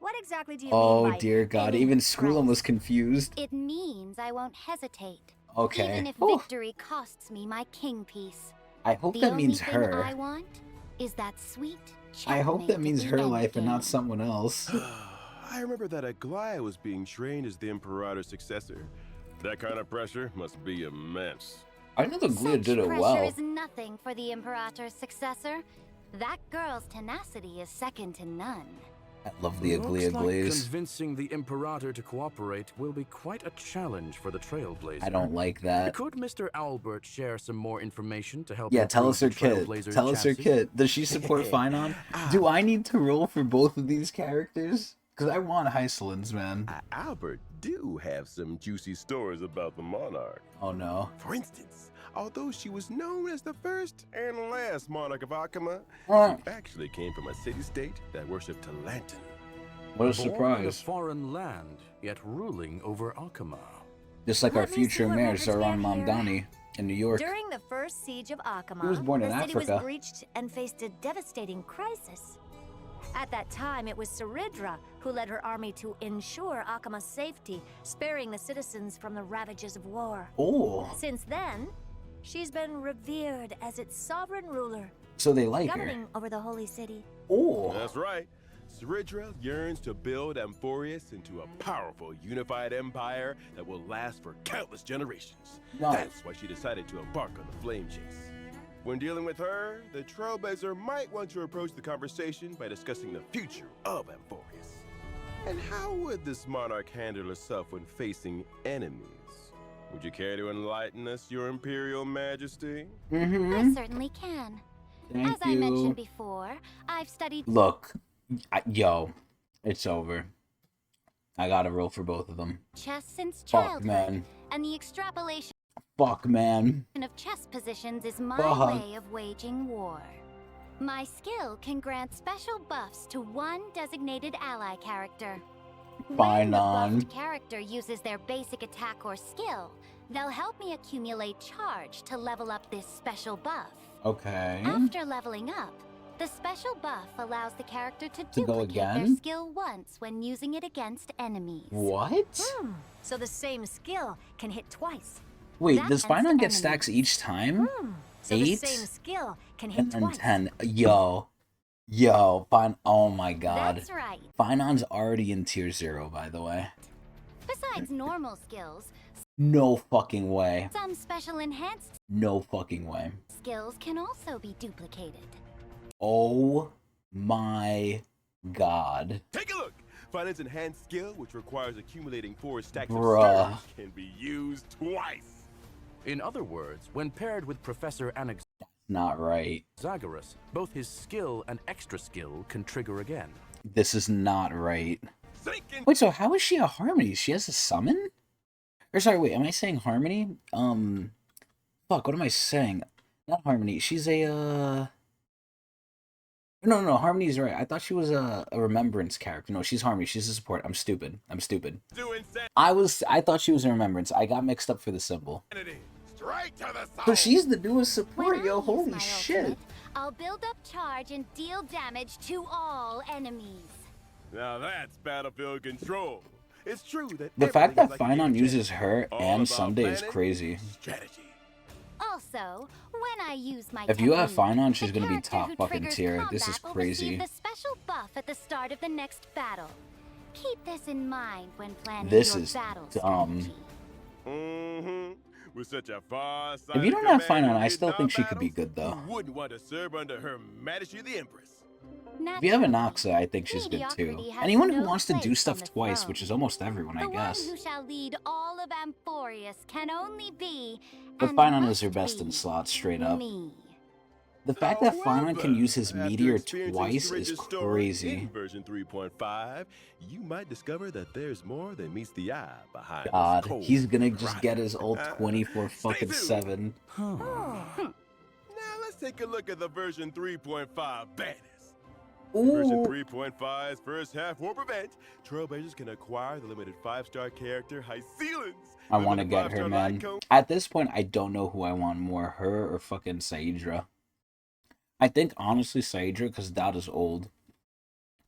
what exactly do you Oh mean by dear God. any Even Skrulum was price? confused. It means I won't hesitate. Okay. Even if Oh, victory costs me my king piece. I hope The that only means thing her. I want is that sweet I hope checkmate that at means the her end life and not game. someone else. I remember that Aglaia was being trained as the Imperator's successor. That kind of pressure must be immense. I know the Glia Such did it pressure well. is nothing for the Imperator's successor. That girl's tenacity is second to none. I love the Aglia Looks like glaze. convincing the Imperator to cooperate will be quite a challenge for the Trailblazer. I don't like that. Could Mr. Albert share some more information to help Yeah, tell us her improve the kit. Trailblazer's Tell us her chassis? kit. Does she support Finon? Do I need to roll for both of these characters? Because I want Hysolins, man. Albert do have some juicy stories about the monarch. Oh no. For instance, although she was known as the first and last monarch of Akama, What she actually came from a city-state that worshipped Talantin. a Born in a surprise. foreign land, yet ruling over Akama. Just like our Let me see future what mayor, records we Zoran have here. Mamdani, in New York. During the first siege of Akama, He was born in the city Africa. was breached and faced a devastating crisis. At that time, it was Saridra who led her army to ensure Akama's safety, sparing the citizens from the ravages of war. Oh, Since then, she's been revered as its sovereign ruler, so they like her. governing over the holy city. Oh, That's right. Saridra yearns to build Amphorius into a powerful, unified empire that will last for countless generations. Nice. That's why she decided to embark on the flame chase. When dealing with her, the Trailblazer might want to approach the conversation by discussing the future of Amphorius. And how would this monarch handle herself when facing enemies? Would you care to enlighten us, your Imperial Majesty? I certainly can. thank As I you. mentioned before, I've studied Look, yo, it's over. I gotta roll for both of them. chess since Fuck, childhood, man. and the extrapolation Fuck, man. of chess positions is my Fuck. way of waging war. My skill can grant special buffs to one designated ally character. When the Finon. buffed character uses their basic attack or skill, they'll help me accumulate charge to level up this special buff. Okay. After leveling up, the special buff allows the character to go duplicate their again? skill once when using it against enemies. What? So the same skill can hit twice. Wait, That does ends Finon get enemies. stacks each time? So 8? the same skill can hit And then twice. 10. Yo, Fin. Oh my god. That's right. Finon's already in tier 0, by the way. Besides normal skills, No fucking way. some special enhanced No fucking way. skills can also be duplicated. Oh my god. Take a look! Finance enhanced skill, which requires accumulating 4 stacks Bruh. of stirs, can be used twice. In other words, when paired with Professor Not right. Anaxagoras, both his skill and extra skill can trigger again. This is not right. Sinking. Wait, so how is she a Harmony? She has a summon? Or sorry, wait, am I saying Harmony? Fuck, what am I saying? Not Harmony. She's a, No, Harmony's right. I thought she was a Remembrance character. No, she's Harmony. She's a support. I'm stupid. Do insanity. I thought she was a Remembrance. I got mixed up for the symbol. Straight to the soul. So she's the newest When support, I yo. use Holy my shit. ultimate, I'll build up charge and deal damage to all enemies. Now that's battlefield control. It's true that The fact everything that is like a game Finon of uses chess. her All and about Sunday is planning, crazy. Strategy. Also, when I use my If you have technique, Finon, she's the gonna be character top who fucking triggers tier. This is combat will receive crazy. the special buff at the start of the next battle. Keep this in mind when planning This your is battle dumb. strategy. Mm-hmm. With such a far-sighted If you don't have commander Finon, I leading still our think she could be battles, good, though. who wouldn't want to serve under Her Majesty the Empress? If you have a Naturally, Noxa, I think she's good too. mediocrity has Anyone who no wants to do place stuff on the twice, throne. which is almost everyone, I The guess. one who shall lead all of Amphorius can only be, But and Finon is her must best in be, slots, straight up. me. The fact that Finon can However, use his after meteor experiencing twice is Syringe's story crazy. In version 3.5, you might discover that there's more than meets the eye behind this God, cold he's gonna just grind. get his old 24 Stay fucking tuned. 7. Now let's take a look at the version 3.5 banners. Version Ooh. 3.5's first half warp event, Trailblazers can acquire the limited 5-star character Hycealins. I want to limited get her, 5-star man. Lycone- At this point, I don't know who I want more, her or fucking Saidra. I think, honestly, Saidra, because Dot is old.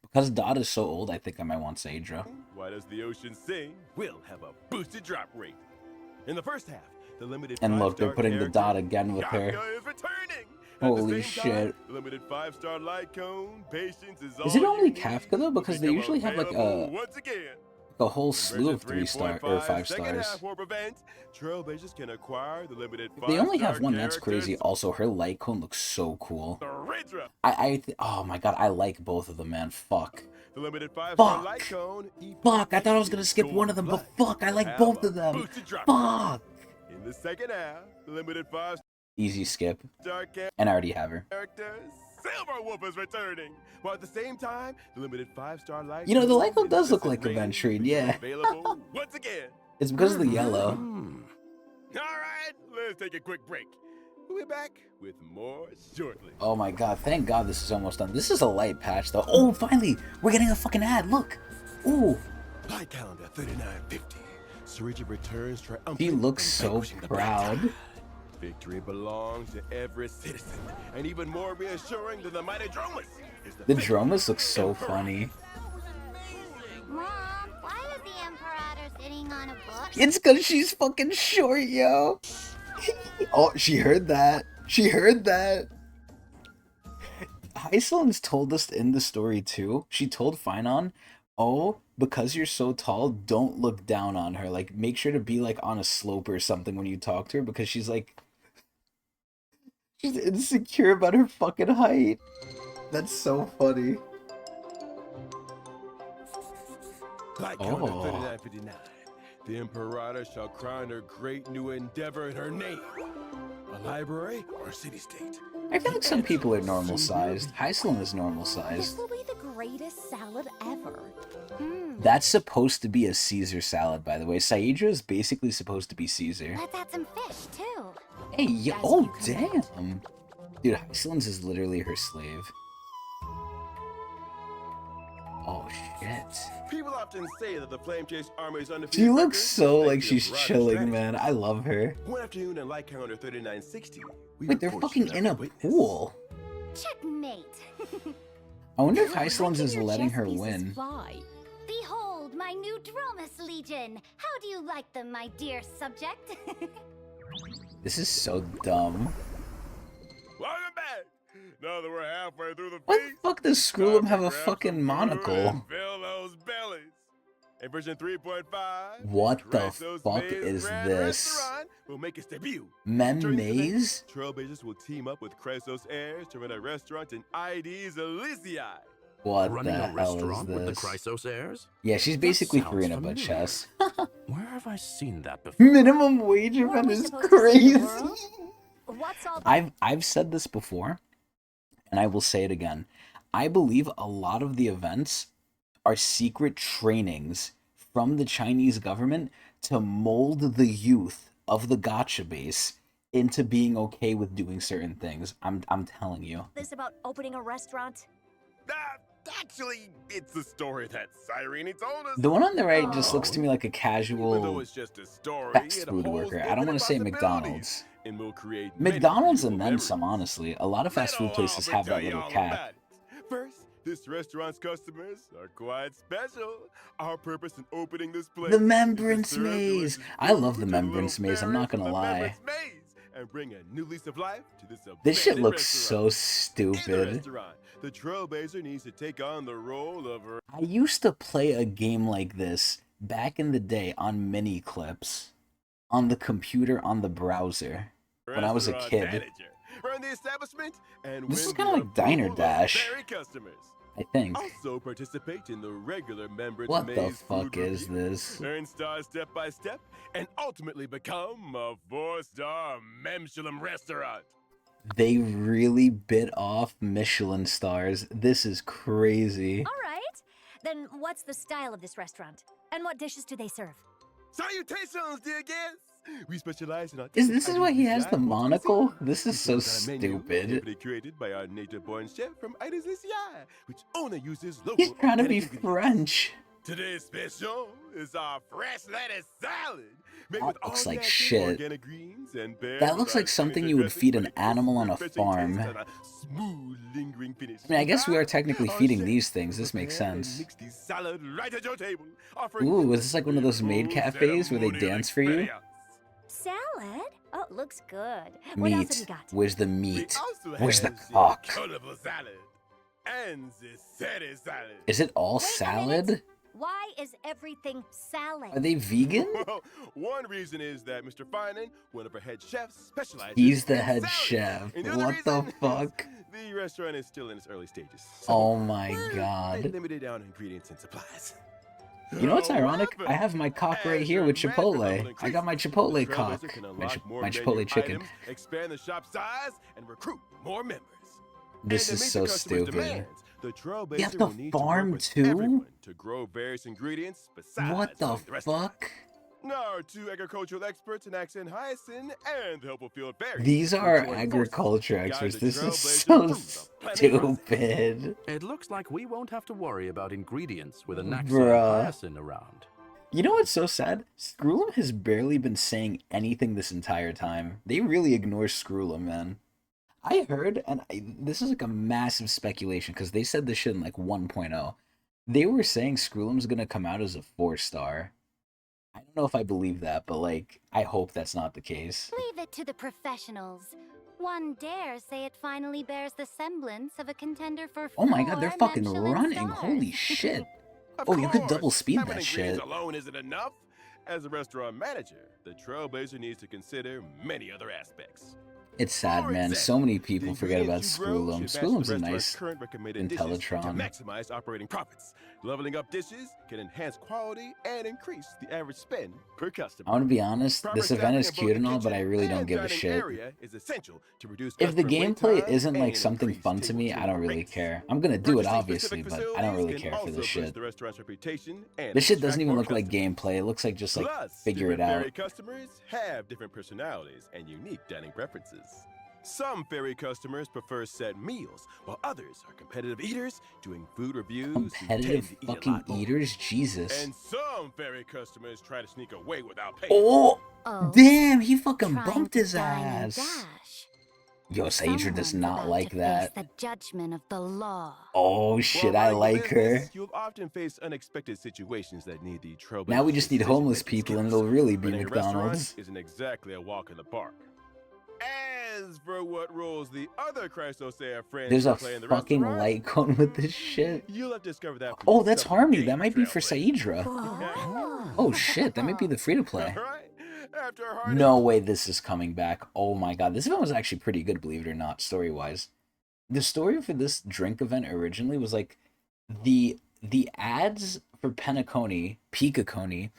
Because Dot is so old, I think I might want Saidra. Why Does the Ocean Sing will have a boosted drop rate. In the first half, the limited And look, they're 5-star putting the character, Dot again with her. Kafka is returning. Holy At the same time, shit. the limited 5-star Lycone, patience is all Is it you only need Kafka, though? will Because they become usually have, like, available once again. a whole In slew of version 3-star or 3.5's 5 second stars. half warp event, Trailblazers can acquire the limited If they only have 5-star one, that's crazy. characters, Also, her light cone looks so cool. Ridra. Oh my god, I like both of them, man. Fuck. The limited 5-star Fuck. Lycone, Fuck, I thought I was gonna skip one of them, but fuck, I like both of them. Fuck. In the second half, the limited 5-star Easy skip. And I already have her. character, Silver Wolf is returning. While at the same time, the limited 5-star Lycone. You know, the Lycone and does look Twisted like a Ring Ventrine, will be yeah. Available once again. It's because of the yellow. All right, let's take a quick break. We'll be back with more shortly. Oh my god, thank god this is almost done. This is a light patch, though. Oh, finally! We're getting a fucking ad, look! Ooh! Light calendar 3950. Syringe returns triumphant. He looks from so vanquishing the black proud. tide. Victory belongs to every citizen, and even more reassuring than the mighty Dromus is The victory Dromus looks so Emperor. funny. Mom, why is the Imperator sitting on a book? It's because she's fucking short, yo! Oh, she heard that. She heard that. Hycelin's told us in the story, too. She told Finon, oh, because you're so tall, don't look down on her. Like, make sure to be, like, on a slope or something when you talk to her, because she's, like... She's insecure about her fucking height. That's so funny. Light calendar Oh. 3959. The Imperator shall crown her great new endeavor in her name. A library or a city-state? I feel like some people are normal sized. Hycelin is normal This sized. will be the greatest salad ever. That's supposed to be a Caesar salad, by the way. Saidra is basically supposed to be Caesar. Let's add some fish, too. Hey, yo, As oh, you command. damn. Dude, Hycelin's is literally her slave. Oh, shit. People often say that the Flame Chase Army is undefeated. She looks record, so thanks like to she's Imperator's chilling, strategy. man. I love her. One afternoon in Light Calendar 3960. we Wait, were they're fortunate fucking enough in to a witness- pool. Checkmate. I wonder if How Hycelin's can is your letting chess her pieces win. Fly? Behold, my new Dromus Legion. How do you like them, my dear subject? This is so dumb. Welcome back. Now that we're halfway through the Why feast, the fuck does time Scrollum to have a grab some fucking food monocle? and fill those bellies. In version 3.5, What the Grasso's fuck Maze is Grand this? Restaurant will make its debut. Mem During this event, Maze? Trailblazers will team up with Chrysos heirs to run a restaurant in ID's Elysiae. What Running the a hell restaurant is with the this? Chrysos heirs? Yeah, she's That basically sounds Karina, but familiar. chess. Where have I seen that before? Minimum wage Were event we is supposed to save the crazy. world? What's all that? I've said this before, and I will say it again. I believe a lot of the events are secret trainings from the Chinese government to mold the youth of the gacha base into being okay with doing certain things. I'm telling you. This about opening a restaurant? Actually, it's the story that Cyrene told us. The one on the right just looks to me like a Even though casual it's just a story, fast it food holds worker. I don't want infinite to say possibilities McDonald's. and will create many McDonald's and beautiful then memories. some, honestly. A lot of fast food Let places alone have that tell you little all cap. about it. First, this restaurant's customers are quite special. Our purpose in opening this place The is to Membrance serve Maze. delicious I love food the to little Membrance Maze, I'm fairies not gonna from the lie. Membrance Maze and bring a new lease of life to this This shit abandoned looks so restaurant. In the stupid. restaurant, the trailblazer needs to take on the role of a I used to play a game like this back in the day on mini clips on the computer on the browser when I was a restaurant kid. manager. Run the establishment and This is win kinda the like Diner approval of Dash. very customers. I think. Also participate in the regular members What the maze fuck food is review, this? earn stars step by step, and ultimately become a 4-star Michelin restaurant. They really bit off Michelin stars. This is crazy. All right. Then what's the style of this restaurant? And what dishes do they serve? Salutations, dear guests! We specialize in Is this why he has the monocle? This is so stupid. Created by our native-born chef from Itis Lycia, which only uses local He's trying to be organic ingredients. French. Today's special is our fresh lettuce salad. Made That with looks all like natural shit. organic greens and paired That with looks our like something signature you would dressing feed for an the animal on a refreshing farm. taste and a smooth, lingering finish. I mean, I guess we are technically Our feeding chef these things. This makes prepare and sense. mix these salad right at your table, offering Ooh, you is this like one of those maid full cafes where they ceremonial dance for you? experience. Salad? Oh, looks good. What else have you Meat. got? Where's the We meat? also Where's the have cock? colorful salad and the Ceti salad. Is it all Wait a salad? minute. Why is everything salad? Are they vegan? Well, one reason is that Mr. Finan, one of our head chefs, specializes He's the in head salads. chef. And the other What the reason is fuck? The restaurant is still in its early stages. Oh my we're a bit god. limited on ingredients and supplies. You know what's ironic? However, I have my cock right as here your with master level Chipotle. I got my increases, Chipotle the cock. Trailblazer can My, unlock more my menu Chipotle chicken. items, expand the shop size, and recruit more members. This And is to meet so the customer's stupid. demands, the Trailblazer You have to will need to work farm with too? everyone to grow various ingredients besides What the running restaurant. fuck? Now, our two agricultural experts in accent hyacinth and the helpful field berry. These are will join agriculture forces to guide experts. the This is Trailblazer so through the planning process. stupid. It looks like we won't have to worry about ingredients with an accent Bruh. hyacinth around. You know what's so sad? Screwlum has barely been saying anything this entire time. They really ignore Screwlum, man. I heard, and this is like a massive speculation because they said this shit in like 1.0. They were saying Screwlum's gonna come out as a 4-star. I don't know if I believe that, but like, I hope that's not the case. Leave it to the professionals. One dare say it finally bears the semblance of a contender for Oh my god, they're 4 fucking Michelin running. stars. Holy shit. Of Oh, you could course, double speed having that ingredients shit. alone isn't enough. As a restaurant manager, the Trailblazer needs to consider many other aspects. It's sad, For man. example, So many the people forget about ingredients you grow Screwlum. should match the Screwlum's a restaurant's nice current recommended dishes Intellitron. to maximize operating profits. Leveling up dishes can enhance quality and increase the average spend per customer. I want to be honest, Proper this event staffing is in both cute the and all, but I kitchen really don't and give a dining shit. area is essential to reduce If the customer wait gameplay time isn't like and something increase fun to me, table I don't really rates. care. I'm gonna do it, Purchasing obviously, specific but I don't really facilities can care for also this boost shit. the restaurant's reputation and This shit doesn't attract even more look like customers. gameplay. It looks like just like Plus, figure it different out. ferry customers have different personalities and unique dining preferences. Some ferry customers prefer set meals, while others are competitive eaters doing food reviews who tend Competitive to eat a fucking lot more. eaters, Jesus. And some ferry customers try to sneak away without paying. Oh, Oh, damn! He fucking trying bumped to his dine and ass. dash. Yo, Saedra does Someone's not about like to that. face the judgment of the law. Oh While shit, I running a like her. business, You'll often face unexpected situations that need the Trailblazer's Now we just need homeless decision-making people and skills. it'll really be Running a restaurant McDonald's. isn't exactly a walk in the park. As for what roles the other Chrysosea friends There's a will play in the fucking restaurant, light cone with this shit. you'll have to discover that. for Oh, that's yourself in Harmony. the That game, might be for Trailblazer. Saedra. Oh. Oh shit, that might be the free to play. All right. After Harmony, No way this is coming back. Oh my god, this event was actually pretty good, believe it or not, story-wise. The story for this drink event originally was like the ads for Penacony, Picacony,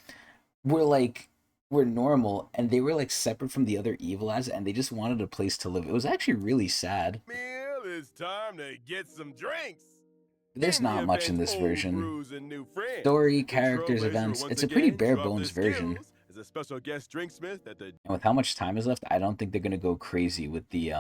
were normal and they were like separate from the other evil ads and they just wanted a place to live. It was actually really sad. meal, it's time to get some drinks. There's In the not much in event this old version. brews and new friends, Story, the characters, Trailblazer events. once It's a pretty again bare drop their bones version. skills as a special guest drinksmith at the And with how much time is left, I don't think they're gonna go crazy with the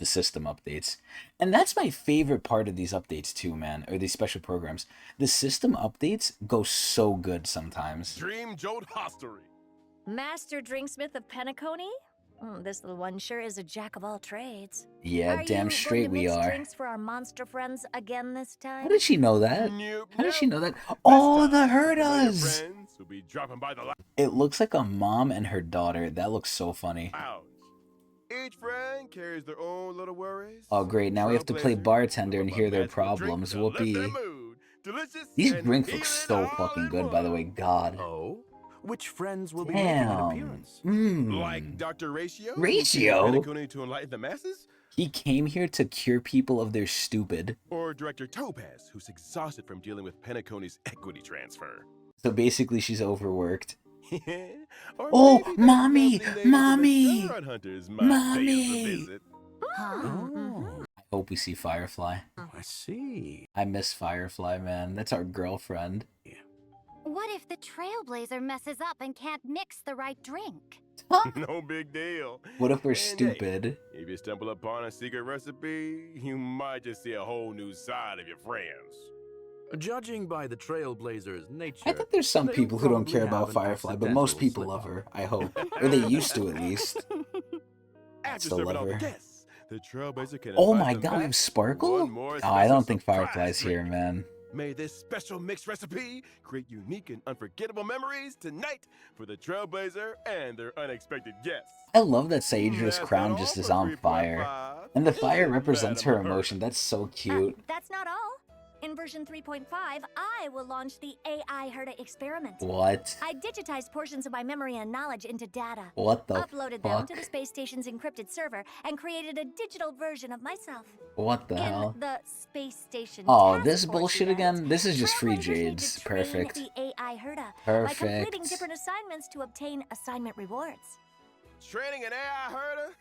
system updates. And that's my favorite part of these updates too, man, or these special programs. The system updates go so good sometimes. Dream Jolt Hostelry. Master Drinksmith of Penacony? This little one sure is a jack of all trades. Yeah, Are damn you straight going to we mix are. drinks for our monster friends again this time? How did she know that? Nope, How did she know that? This Oh, the time, familiar Herdas! friends will be dropping by the It looks like a mom and her daughter. That looks so funny. lounge. Each friend carries their own little worries. Oh, great. Now we have to play Trailblazer, bartender whip and up hear a their magical drink problems. to lift their Whoopee. mood. Delicious These and drinks look healing so all fucking in good, by the way. one. God. Oh? Which friends will be making an Damn. appearance? Like Dr. Ratio? Ratio? Who came to Penacony to enlighten the masses? He came here to cure people of their stupid. Or Director Topaz, who's exhausted from dealing with Penacony's equity transfer? So basically, she's overworked. Or Oh, maybe those mommy, lovely ladies mommy, and the Star Hunters might pay us a mommy. visit. Oh, I hope we see Firefly. I see. I miss Firefly, man. That's our girlfriend. What if the Trailblazer messes up and can't mix the right drink? No big deal. What if we're And hey, stupid? if you stumble upon a secret recipe, you might just see a whole new side of your friends. Judging by the Trailblazer's nature, I think there's some they'll people who don't probably care have about an Firefly, but most accidental people love slip-up. her, I hope. Or they used to, at least. After Still serving love all the her. guests, the Trailblazer can Oh invite my them god, we back have for Sparkle? one more Oh, I don't special think surprise Firefly's here, drink. man. May this special mixed recipe create unique and unforgettable memories tonight for the Trailblazer and their unexpected guests. I love that Sadra's That's crown not just all is for on fire. 3.5. And the fire Isn't represents Madam her emotion. Herta? That's so cute. That's not all. In version 3.5, I will launch the AI Herta experiment. What? I digitized portions of my memory and knowledge into data, What the uploaded them fuck? to the space station's encrypted server, and created a digital version of myself. What the In hell? the space station Oh, task this force bullshit event, again? This is just free Trailblazers need to jades. train Perfect. the AI Herta by completing Perfect. different assignments to obtain assignment rewards. Training an AI herder?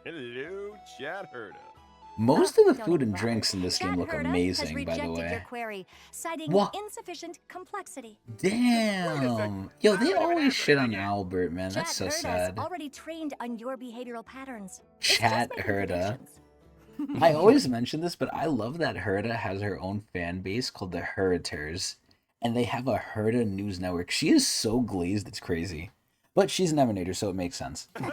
Hello, Chad Herder. Most of the Don't food even and bother. drinks in this game Chat look Herta has amazing, by the rejected your way. query, citing What? insufficient complexity. Damn. Yo, they I don't even always have shit on anything yet. Albert, man. That's Chat so Herta's sad. already trained on your behavioral patterns. It's Chat just making Herta. predictions. I always mention this, but I love that Herta has her own fan base called the Heriters. And they have a Herta news network. She is so glazed, it's crazy. But she's an emanator, so it makes sense. All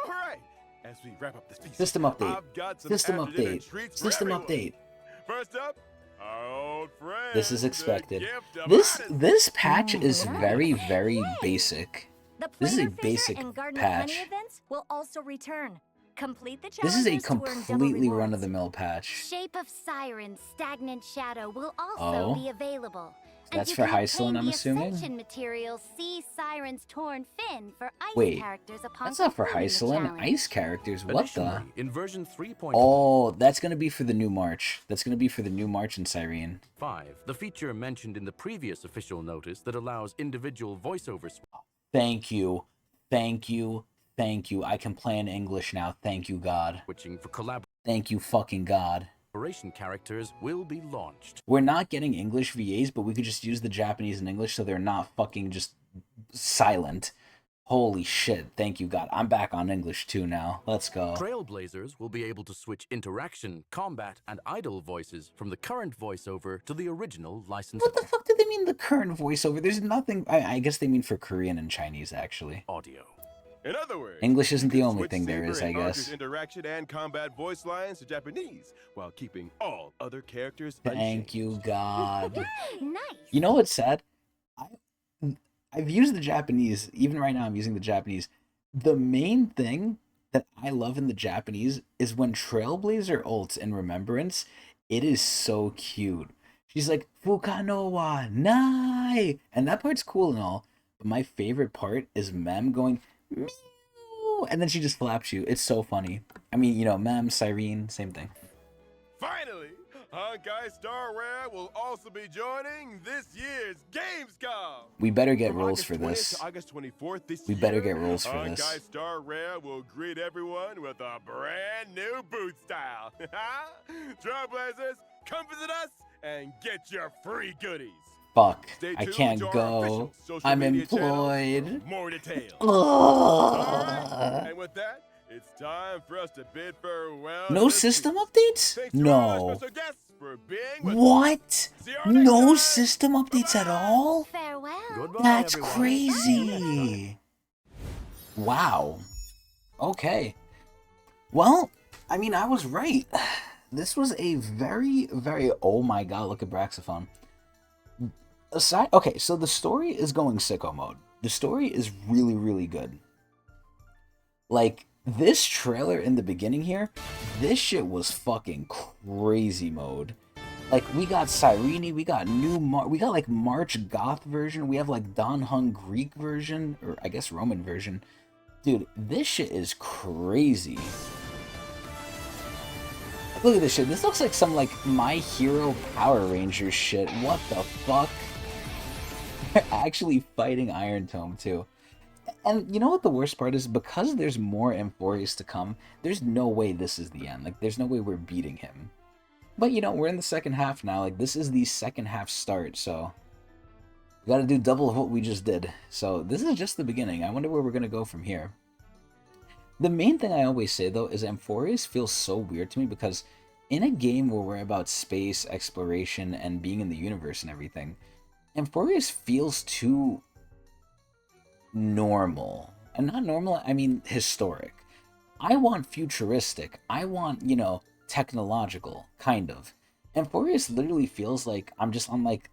right. As we wrap up this piece, System update. I've got some System after-dinner update. treats for System everyone. update. First up, our old friend. This is the expected. gift of This honesty. this patch is nice. very, very basic. The This is a Player Fisher basic and Garden patch. of Honey events will also return. Complete the This is a challenges to earn double completely rewards. run-of-the-mill patch. Shape of Siren's Stagnant Shadow will also Oh. be available. That's you for can Hycelin, obtain I'm the assuming? Ascension material See Siren's Torn Fin for ice Wait, characters upon That's not for completing the Hycelin. challenge. Ice characters, what the? Additionally, in version 3.5, Oh, that's gonna be for the new March. That's gonna be for the new March in Cyrene. the feature mentioned in the previous official notice that allows individual voiceover Thank you. Thank you. Thank you. I can play in English now. Thank you, God. switching for Thank you, fucking God. collaboration characters will be launched. We're not getting English VAs, but we could just use the Japanese and English so they're not fucking just silent. Holy shit. Thank you, God. I'm back on English too now. Let's go. Trailblazers will be able to switch interaction, combat, and idle voices from the current voiceover to the original licensed What the fuck do they mean the current voiceover? There's nothing. I guess they mean for Korean and Chinese, actually. audio. In other words, English isn't the you can only switch thing there Saber is, I and Archer's guess. interaction and combat voice lines to Japanese while keeping all other characters Thank you, God. Nice. You know what's sad? I've used the Japanese, even right now I'm using the Japanese. The main thing that I love in the Japanese is when Trailblazer ults in Remembrance, it is so cute. She's like, Fukano wa nai! And that part's cool and all, but my favorite part is Mem going, meow! And then she just flaps you. It's so funny. I mean, you know, Mem, Cyrene, same thing. Finally, Honkai Star Rare will also be joining this year's Gamescom. We better get From rules August for 20th this. to August 24th this We year, better get rules for Honkai this. Star Rare will greet everyone with a brand new boot style. Trailblazers, come visit us and get your free goodies. Fuck, Stay I tuned can't to our go. official social I'm media channels employed. for more details. Ugh. Alright, and with that, it's time for us to bid farewell. No to this system piece. updates? Thanks to our No. special guests for being with us. What? See you all next No time. system updates at Bye-bye. all? Farewell. Goodbye, That's everyone. crazy. Wow. Okay. Well, I mean, I was right. This was a very, very, oh my god, look at Braxophone. Aside, okay, so the story is going sicko mode. The story is really, really good. Like, this trailer in the beginning here, this shit was fucking crazy mode. Like, we got Cyrene, we got we got like March Goth version, we have like Don Hung Greek version, or I guess Roman version. Dude, this shit is crazy. Look at this shit. This looks like some, like, My Hero Power Rangers shit. What the fuck? They're actually fighting Iron Tome, too. And you know what the worst part is? Because there's more Amphorius to come, there's no way this is the end. Like, there's no way we're beating him. But, you know, we're in the second half now. Like, this is the second half start, so... we gotta do double of what we just did. So, this is just the beginning. I wonder where we're gonna go from here. The main thing I always say, though, is Amphorius feels so weird to me because in a game where we're about space, exploration, and being in the universe and everything, Amphorius feels too normal. And not normal, I mean historic. I want futuristic. I want, you know, technological, kind of. Amphorius literally feels like I'm just on, like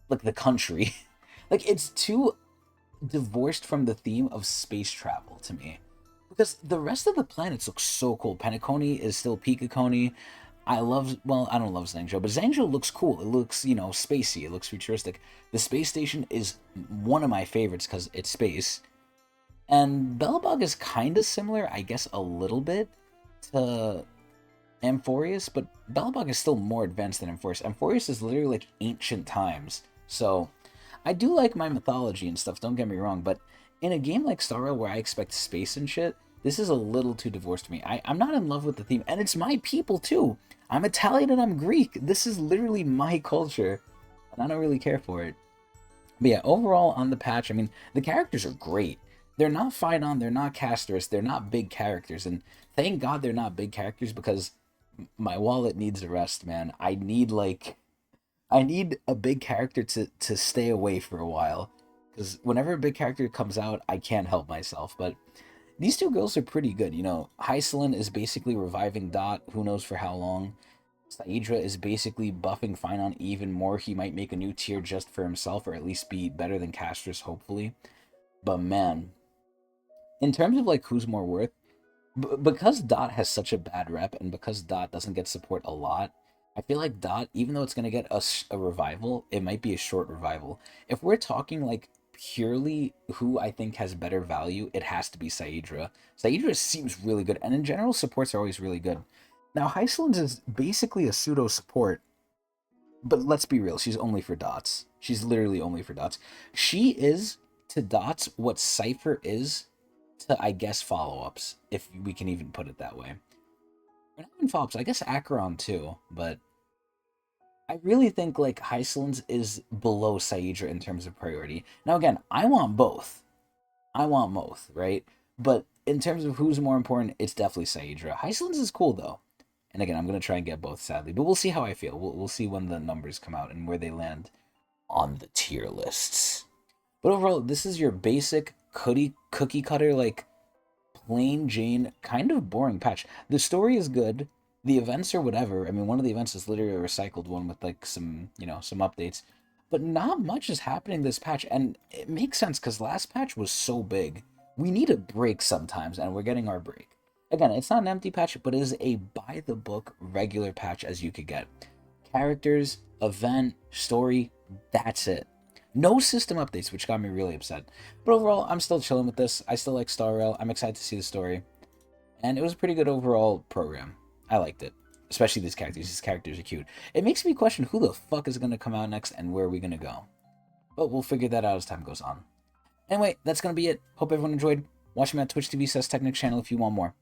the country. Like, it's too divorced from the theme of space travel to me. Because the rest of the planets look so cool. Penacony is still Picacony. I love, well, I don't love Zhangzhou, but Zhangzhou looks cool. It looks, you know, spacey. It looks futuristic. The space station is one of my favorites because it's space. And Belobog is kind of similar, I guess a little bit, to Amphorius, but Belobog is still more advanced than Amphorius. Amphorius is literally like ancient times. So, I do like my mythology and stuff, don't get me wrong, but in a game like Star Rail where I expect space and shit, this is a little too divorced to me. I'm not in love with the theme, and it's my people too. I'm Italian and I'm Greek. This is literally my culture, and I don't really care for it. But yeah, overall on the patch, I mean, the characters are great. They're not Phaidon, they're not Castorus, they're not big characters, and thank God they're not big characters because my wallet needs a rest, man. I need a big character to stay away for a while. Because whenever a big character comes out, I can't help myself. But these two girls are pretty good. You know, Hycelin is basically reviving Dot, who knows for how long. Saidra is basically buffing Phaidon even more. He might make a new tier just for himself, or at least be better than Castrus, hopefully. But man, in terms of like who's more worth, because Dot has such a bad rep, and because Dot doesn't get support a lot, I feel like Dot, even though it's going to get a revival, it might be a short revival. If we're talking like purely who I think has better value, it has to be Saidra. Saidra seems really good, and in general, supports are always really good. Now, Hycelin's is basically a pseudo support, but let's be real, she's only for dots. She's literally only for dots. She is to dots what Cypher is to, I guess, follow-ups, if we can even put it that way. Or not even follow-ups, I guess Acheron too, but I really think like Hycelin's is below Saidra in terms of priority. Now again, I want both. I want both, right? But in terms of who's more important, it's definitely Saidra. Hycelin's is cool though. And again, I'm going to try and get both, sadly. But we'll see how I feel. We'll see when the numbers come out and where they land on the tier lists. But overall, this is your basic cookie cutter, like, plain Jane, kind of boring patch. The story is good. The events are whatever. I mean, one of the events is literally a recycled one with, like, some, you know, some updates. But not much is happening this patch, and it makes sense, because last patch was so big. We need a break sometimes, and we're getting our break. Again, it's not an empty patch, but it is a by-the-book regular patch as you could get. Characters, event, story, that's it. No system updates, which got me really upset. But overall, I'm still chilling with this. I still like Star Rail. I'm excited to see the story. And it was a pretty good overall program. I liked it. Especially these characters. These characters are cute. It makes me question who the fuck is going to come out next and where are we going to go. But we'll figure that out as time goes on. Anyway, that's going to be it. Hope everyone enjoyed. Watch me on Twitch TV /Tecnics channel if you want more.